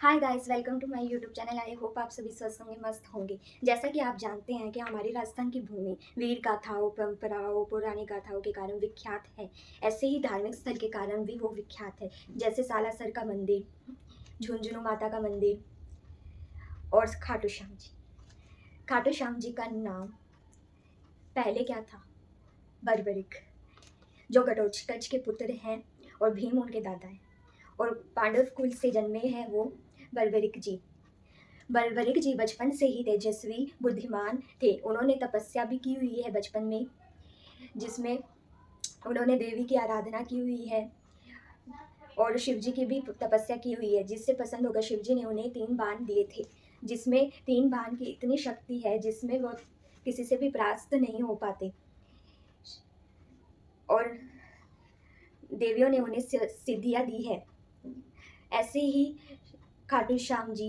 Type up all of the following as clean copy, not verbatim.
Hi guys, welcome to my YouTube channel. I hope आप सभी स्वस्थ होंगे, मस्त होंगे। जैसा कि आप जानते हैं कि हमारी राजस्थान की भूमि वीर गाथाओं, परंपराओं, पौराणिक गाथाओं के कारण विख्यात है। ऐसे ही धार्मिक स्थल के कारण भी वो विख्यात है, जैसे सालासर का मंदिर, झुंझुनू माता का मंदिर और खाटू श्याम जी। खाटू श्याम जी का नाम पहले क्या था? बर्बरिक, जो घटोत्कच के पुत्र हैं और भीम उनके दादा हैं, और पांडव कुल से जन्मे हैं वो बर्बरिक जी। बर्बरिक जी बचपन से ही तेजस्वी बुद्धिमान थे। उन्होंने तपस्या भी की हुई है बचपन में, जिसमें उन्होंने देवी की आराधना की हुई है और शिव जी की भी तपस्या की हुई है। जिससे पसंद होकर शिव जी ने उन्हें 3 बाण दिए थे, जिसमें 3 बाण की इतनी शक्ति है जिसमें वो किसी से भी परास्त नहीं हो पाते, और देवियों ने उन्हें सिद्धियां दी है। ऐसे ही खाटू श्याम जी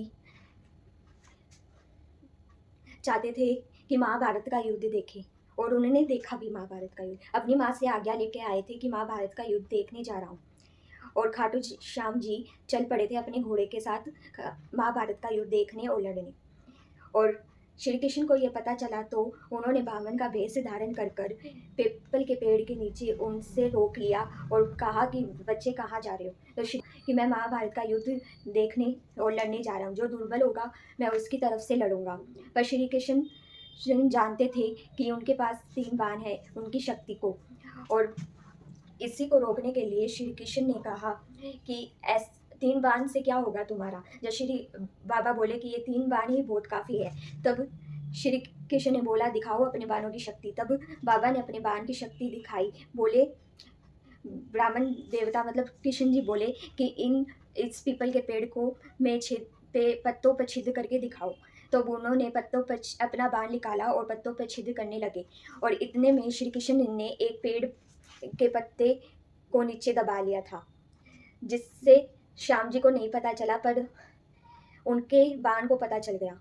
चाहते थे कि महाभारत का युद्ध देखें, और उन्होंने देखा भी महाभारत का युद्ध। अपनी माँ से आज्ञा लेके आए थे कि महाभारत का युद्ध देखने जा रहा हूँ, और खाटू श्याम जी चल पड़े थे अपने घोड़े के साथ महाभारत का युद्ध देखने और लड़ने। और श्री कृष्ण को यह पता चला तो उन्होंने बामन का भेष धारण कर पीपल के पेड़ के नीचे उनसे रोक लिया और कहा कि बच्चे कहाँ जा रहे हो? तो कि मैं महाभारत का युद्ध देखने और लड़ने जा रहा हूँ, जो दुर्बल होगा मैं उसकी तरफ से लड़ूंगा। पर श्री कृष्ण जानते थे कि उनके पास 3 बाण है उनकी शक्ति को, और इसी को रोकने के लिए श्री कृष्ण ने कहा कि 3 बाण से क्या होगा तुम्हारा? जब श्री बाबा बोले कि ये 3 बाण ही बहुत काफ़ी है, तब श्री कृष्ण ने बोला दिखाओ अपने बाणों की शक्ति। तब बाबा ने अपने बाण की शक्ति दिखाई। बोले, ब्राह्मण देवता मतलब कृष्ण जी बोले कि इस पीपल के पेड़ को मैं पत्तों पर छिद्र करके दिखाओ। तो उन्होंने पत्तों पर अपना बाण निकाला और पत्तों पर छिद्र करने लगे, और इतने में श्री कृष्ण ने एक पेड़ के पत्ते को नीचे दबा लिया था, जिससे श्याम जी को नहीं पता चला, पर उनके बाण को पता चल गया।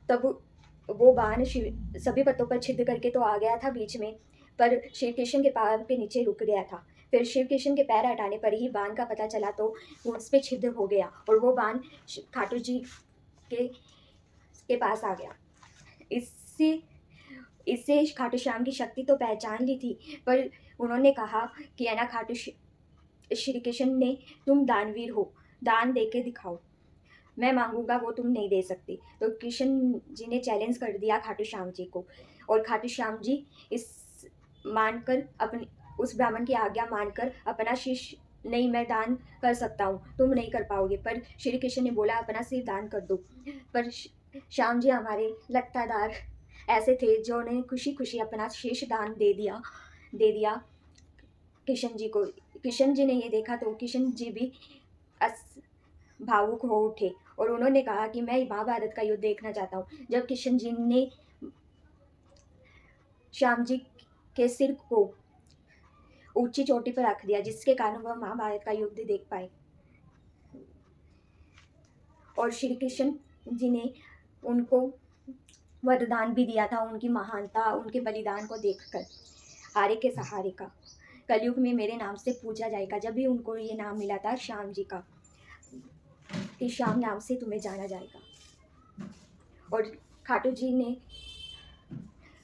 तब वो बाण सभी पत्तों पर छिद्र करके तो आ गया था बीच में, पर श्री कृष्ण के पैर के नीचे रुक गया था। फिर श्री कृष्ण के पैर हटाने पर ही बाण का पता चला, तो उस पर छिद्र हो गया और वो बाण खाटू जी के पास आ गया। इससे खाटू श्याम की शक्ति तो पहचान ली थी, पर उन्होंने कहा कि है ना खाटू श्री कृष्ण ने तुम दानवीर हो, दान दे के दिखाओ, मैं मांगूंगा वो तुम नहीं दे सकती। तो कृष्ण जी ने चैलेंज कर दिया खाटू श्याम जी को, और खाटू श्याम जी इस मानकर अपनी उस ब्राह्मण की आज्ञा मानकर अपना शीश, नहीं मैं दान कर सकता हूँ, तुम नहीं कर पाओगे। पर श्री कृष्ण ने बोला अपना सिर दान कर दो। पर श्याम जी हमारे लत्तादार ऐसे थे जो ने खुशी खुशी अपना शीश दान दे दिया कृष्ण जी को। कृष्ण जी ने ये देखा तो कृष्ण जी भी भावुक हो उठे, और उन्होंने कहा कि मैं महाभारत का युद्ध देखना चाहता हूँ। जब कृष्ण जी ने श्याम जी के सिर को ऊंची चोटी पर रख दिया, जिसके कारण वह महाभारत का युद्ध देख पाए, और श्री कृष्ण जी ने उनको वरदान भी दिया था उनकी महानता, उनके बलिदान को देखकर। हारे के सहारे का कलयुग में मेरे नाम से पूजा जाएगा। जब भी उनको ये नाम मिला था श्याम जी का, कि श्याम नाम से तुम्हें जाना जाएगा, और खाटू जी ने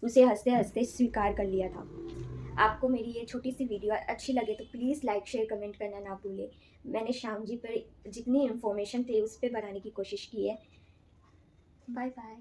उसे हंसते हंसते स्वीकार कर लिया था। आपको मेरी ये छोटी सी वीडियो अच्छी लगे तो प्लीज़ लाइक शेयर कमेंट करना ना भूलें। मैंने श्याम जी पर जितनी इन्फॉर्मेशन थी उस पर बनाने की कोशिश की है। Bye bye.